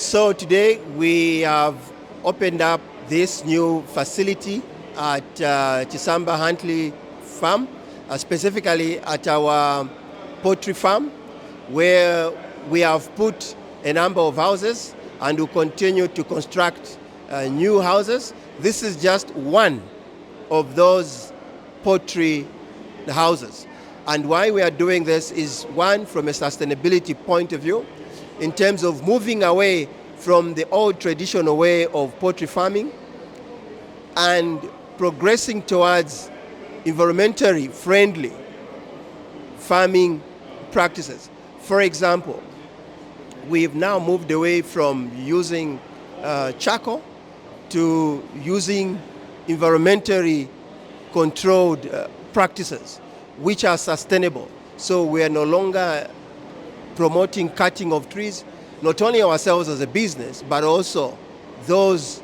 So today we have opened up this new facility at Chisamba Huntley Farm, specifically at our poultry farm, where we have put a number of houses and will continue to construct new houses. This is just one of those poultry houses. And why we are doing this is, one, from a sustainability point of view, in terms of moving away from the old traditional way of poultry farming and progressing towards environmentally friendly farming practices. For example, we've now moved away from using charcoal to using environmentally controlled practices which are sustainable. So we are no longer promoting cutting of trees, not only ourselves as a business, but also those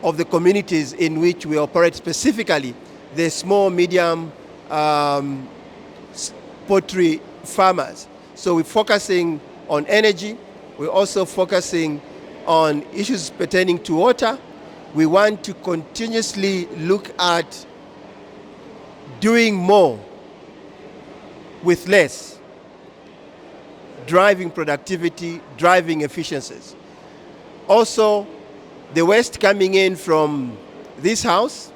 of the communities in which we operate, specifically the small, medium poultry farmers. So we're focusing on energy. We're also focusing on issues pertaining to water. We want to continuously look at doing more with less, driving productivity, driving efficiencies. Also, the waste coming in from this house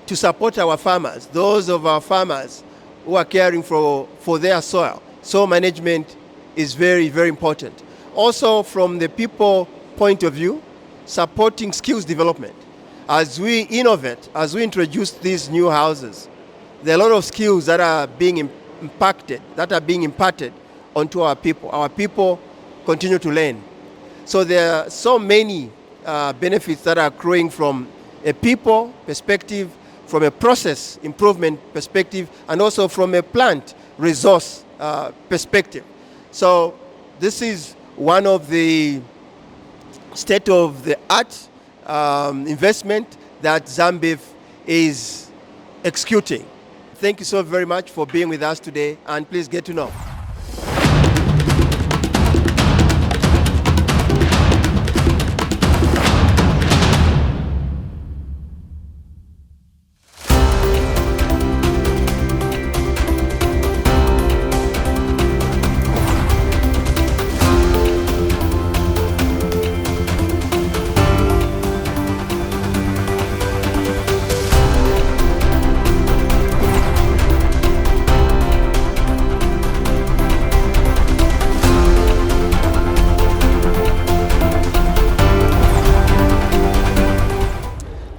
to support our farmers, those of our farmers who are caring for their soil. Soil management is very, very important. Also, from the people point of view, supporting skills development. As we innovate, as we introduce these new houses, there are a lot of skills that are being imparted onto our people. Our people continue to learn. So there are so many benefits that are accruing from a people perspective, from a process improvement perspective, and also from a plant resource perspective. So this is one of the state-of-the-art investment that Zambeef is executing. Thank you so very much for being with us today, and please get to know.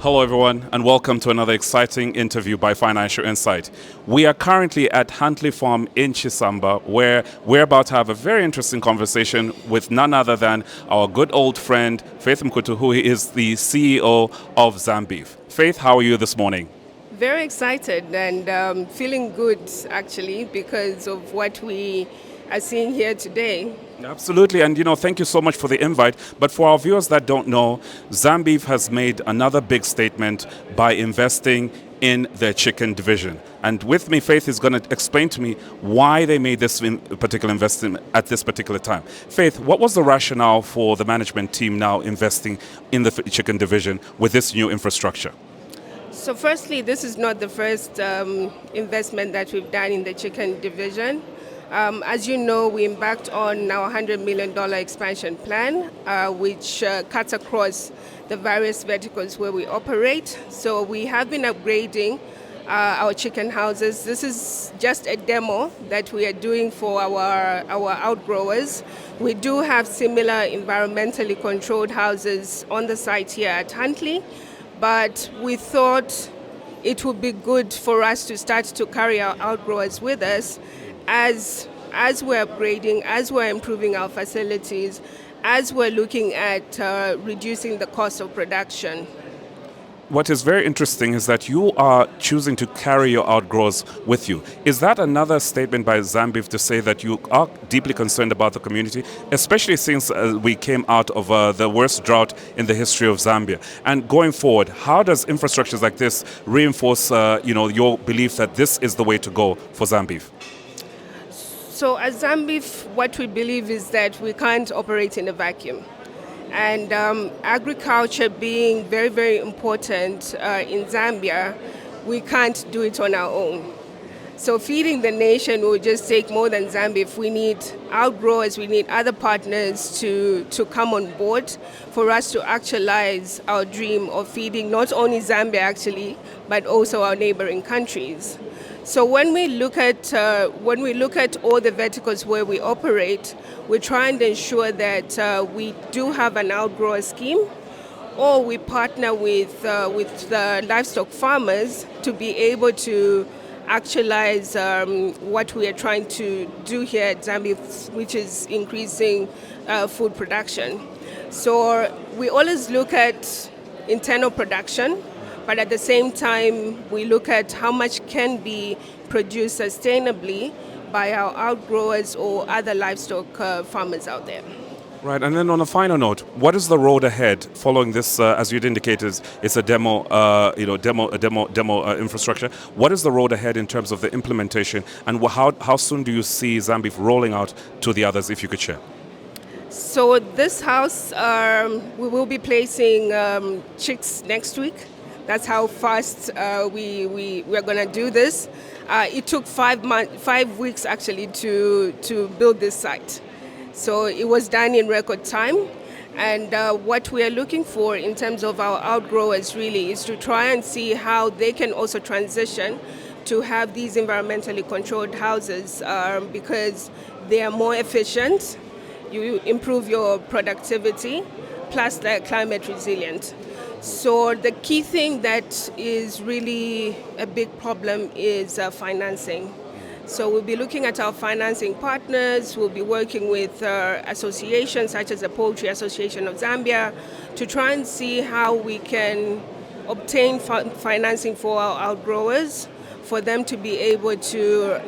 Hello everyone, and welcome to another exciting interview by Financial Insight. We are currently at Huntley Farm in Chisamba, where we're about to have a very interesting conversation with none other than our good old friend Faith Mukutu, who is the CEO of Zambeef. Faith, how are you this morning? Very excited and feeling good actually because of what we are seeing here today. Absolutely, and thank you so much for the invite. But for our viewers that don't know, Zambeef has made another big statement by investing in their chicken division. And with me, Faith is going to explain to me why they made this particular investment at this particular time. Faith, what was the rationale for the management team now investing in the chicken division with this new infrastructure? So firstly, this is not the first investment that we've done in the chicken division. As you know, we embarked on our $100 million expansion plan, which cuts across the various verticals where we operate. So we have been upgrading our chicken houses. This is just a demo that we are doing for our outgrowers. We do have similar environmentally controlled houses on the site here at Huntley, but we thought it would be good for us to start to carry our outgrowers with us as we're upgrading, as we're improving our facilities, as we're looking at reducing the cost of production. What is very interesting is that you are choosing to carry your outgrowers with you. Is that another statement by Zambeef to say that you are deeply concerned about the community, especially since we came out of the worst drought in the history of Zambia? And going forward, how does infrastructures like this reinforce your belief that this is the way to go for Zambeef? So at Zambeef, what we believe is that we can't operate in a vacuum. And agriculture being very, very important in Zambia, we can't do it on our own. So feeding the nation will just take more than Zambeef. We need outgrowers, we need other partners to come on board for us to actualize our dream of feeding not only Zambia actually, but also our neighboring countries. So when we look at all the verticals where we operate, we try and ensure that we do have an outgrower scheme, or we partner with the livestock farmers to be able to actualize what we are trying to do here at Zambia, which is increasing food production. So we always look at internal production, but at the same time, we look at how much can be produced sustainably by our outgrowers or other livestock farmers out there. Right, and then on a final note, what is the road ahead following this? As you'd indicated, it's a demo infrastructure. What is the road ahead in terms of the implementation, and how soon do you see Zambeef rolling out to the others? If you could share. So this house, we will be placing chicks next week. That's how fast we are going to do this. It took 5 weeks actually to build this site. So it was done in record time. And what we are looking for in terms of our outgrowers really is to try and see how they can also transition to have these environmentally controlled houses because they are more efficient, you improve your productivity, plus they're climate resilient. So the key thing that is really a big problem is financing. So we'll be looking at our financing partners, we'll be working with associations such as the Poultry Association of Zambia to try and see how we can obtain financing for our outgrowers, for them to be able to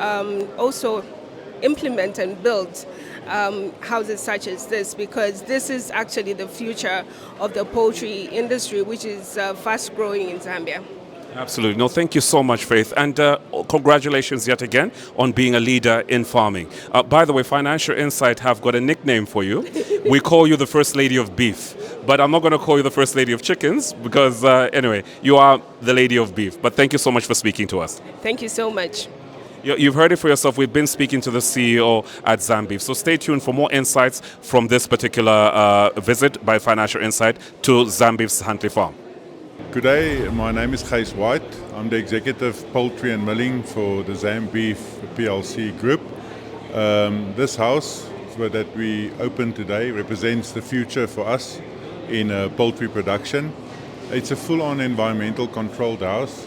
also implement and build houses such as this, because this is actually the future of the poultry industry, which is fast growing in Zambia. Absolutely. No, thank you so much, Faith. And congratulations yet again on being a leader in farming. By the way, Financial Insight have got a nickname for you. We call you the First Lady of Beef. But I'm not going to call you the First Lady of Chickens because, anyway, you are the Lady of Beef. But thank you so much for speaking to us. Thank you so much. You've heard it for yourself. We've been speaking to the CEO at Zambeef. So stay tuned for more insights from this particular visit by Financial Insight to Zambeef's Huntley Farm. Good day, my name is Gys White. I'm the Executive Poultry and Milling for the Zambeef PLC group. This house that we opened today represents the future for us in poultry production. It's a full-on environmental controlled house.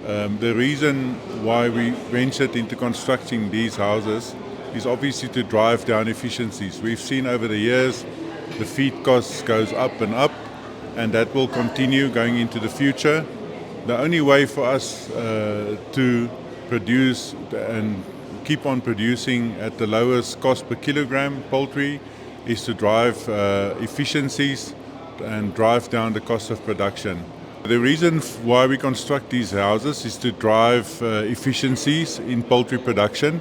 The reason why we ventured into constructing these houses is obviously to drive down efficiencies. We've seen over the years the feed costs goes up and up, and that will continue going into the future. The only way for us to produce and keep on producing at the lowest cost per kilogram poultry is to drive efficiencies and drive down the cost of production. The reason why we construct these houses is to drive efficiencies in poultry production.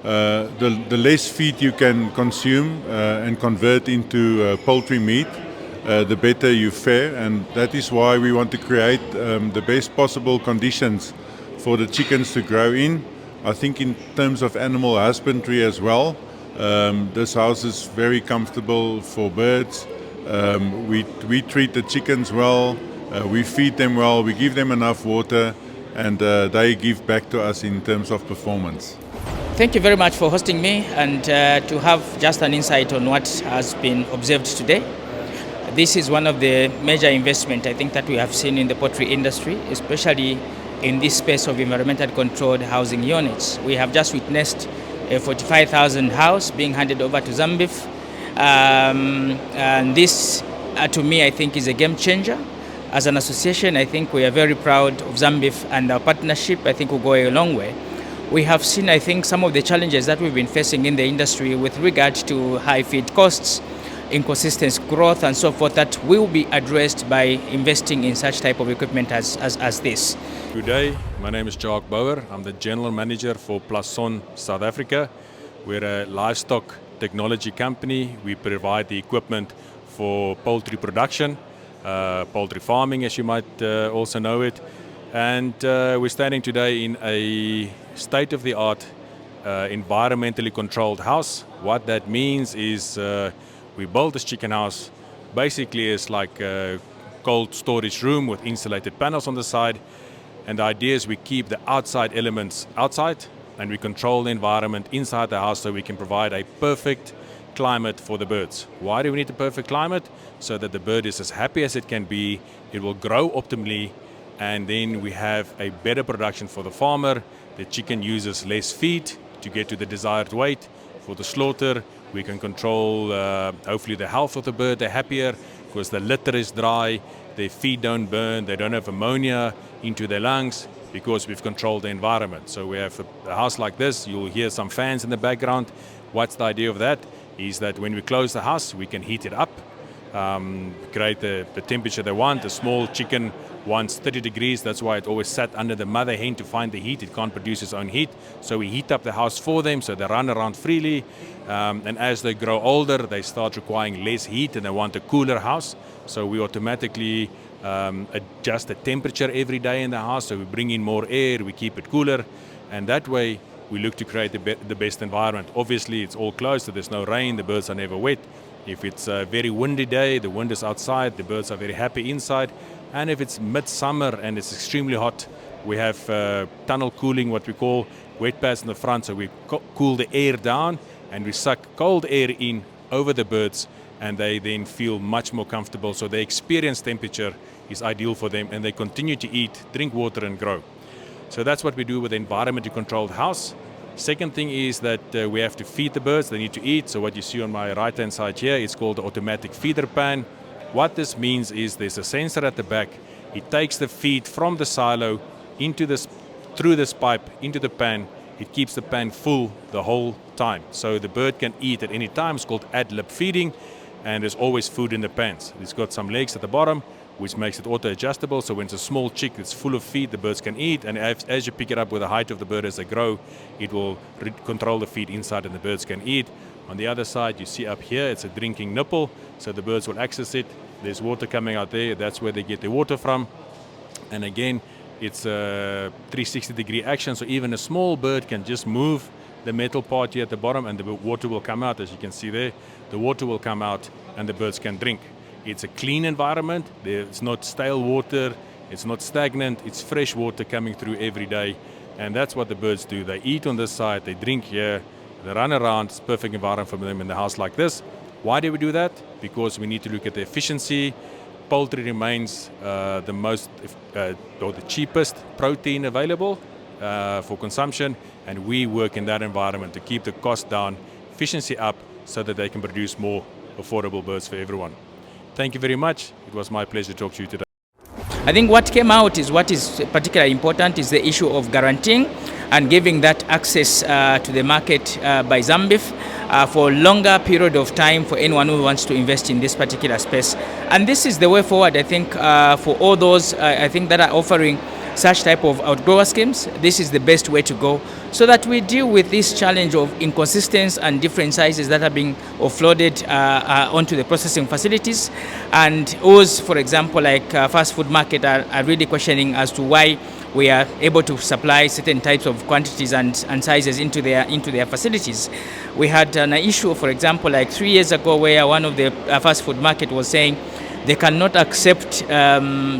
The less feed you can consume and convert into poultry meat, the better you fare, and that is why we want to create the best possible conditions for the chickens to grow in. I think in terms of animal husbandry as well, this house is very comfortable for birds. We treat the chickens well, we feed them well, we give them enough water, and they give back to us in terms of performance. Thank you very much for hosting me and to have just an insight on what has been observed today. This is one of the major investments I think that we have seen in the poultry industry, especially in this space of environmentally controlled housing units. We have just witnessed a 45,000 house being handed over to Zambeef. And this, to me, I think is a game changer. As an association, I think we are very proud of Zambeef, and our partnership, I think, will go a long way. We have seen, I think, some of the challenges that we've been facing in the industry with regard to high feed costs, inconsistent growth and so forth, that will be addressed by investing in such type of equipment as this. Good day, my name is Jacques Bouwer. I'm the General Manager for Plasson South Africa. We're a livestock technology company. We provide the equipment for poultry production, poultry farming, as you might also know it. And we're standing today in a state-of-the-art, environmentally controlled house. What that means is we built this chicken house. Basically, it's like a cold storage room with insulated panels on the side. And the idea is we keep the outside elements outside and we control the environment inside the house so we can provide a perfect climate for the birds. Why do we need a perfect climate? So that the bird is as happy as it can be, it will grow optimally, and then we have a better production for the farmer. The chicken uses less feed to get to the desired weight. For the slaughter, we can control hopefully the health of the bird. They're happier because the litter is dry, their feet don't burn, they don't have ammonia into their lungs because we've controlled the environment. So we have a house like this, you'll hear some fans in the background. What's the idea of that? Is that when we close the house, we can heat it up, create the temperature they want. A small chicken wants 30 degrees, that's why it always sat under the mother hen to find the heat. It can't produce its own heat, so we heat up the house for them so they run around freely. And as they grow older, they start requiring less heat and they want a cooler house. So we automatically adjust the temperature every day in the house, so we bring in more air, we keep it cooler, and that way we look to create the best environment. Obviously, it's all closed, so there's no rain, the birds are never wet. If it's a very windy day, the wind is outside, the birds are very happy inside. And if it's midsummer and it's extremely hot, we have tunnel cooling, what we call wet pads in the front, so we cool the air down and we suck cold air in over the birds, and they then feel much more comfortable. So the experience temperature is ideal for them, and they continue to eat, drink water, and grow. So that's what we do with the environmentally controlled house. Second thing is that we have to feed the birds, they need to eat. So what you see on my right hand side here is called the automatic feeder pan. What this means is there's a sensor at the back. It takes the feed from the silo through this pipe into the pan. It keeps the pan full the whole time. So the bird can eat at any time. It's called ad-lib feeding, and there's always food in the pans. It's got some legs at the bottom, which makes it auto-adjustable. So when it's a small chick that's full of feed, the birds can eat. And as you pick it up with the height of the bird as they grow, it will control the feed inside and the birds can eat. On the other side, you see up here, it's a drinking nipple. So the birds will access it. There's water coming out there. That's where they get their water from. And again, it's a 360-degree action. So even a small bird can just move the metal part here at the bottom and the water will come out, as you can see there. The water will come out and the birds can drink. It's a clean environment. It's not stale water. It's not stagnant. It's fresh water coming through every day. And that's what the birds do. They eat on this side. They drink here. They run around. It's a perfect environment for them in the house like this. Why do we do that? Because we need to look at the efficiency. Poultry remains the most or the cheapest protein available for consumption. And we work in that environment to keep the cost down, efficiency up, so that they can produce more affordable birds for everyone. Thank you very much. It was my pleasure to talk to you today. I think what came out is what is particularly important is the issue of guaranteeing and giving that access to the market by Zambeef for a longer period of time for anyone who wants to invest in this particular space. And this is the way forward, I think, for all those I think that are offering such type of outgrower schemes. This is the best way to go, so that we deal with this challenge of inconsistency and different sizes that are being offloaded onto the processing facilities. And those, for example, like fast food market are really questioning as to why we are able to supply certain types of quantities and sizes into their facilities. We had an issue, for example, like 3 years ago, where one of the fast food market was saying they cannot accept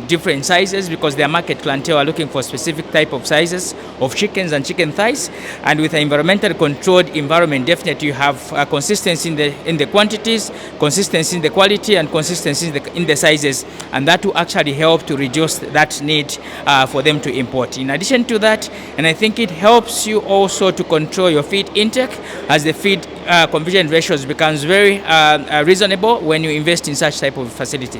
different sizes because their market clientele are looking for specific type of sizes of chickens and chicken thighs. And with an environmentally controlled environment, definitely you have consistency in the quantities, consistency in the quality, and consistency in the sizes. And that will actually help to reduce that need for them to import. In addition to that, and I think it helps you also to control your feed intake, as the feed conversion ratios becomes very reasonable when you invest in such type of facilities.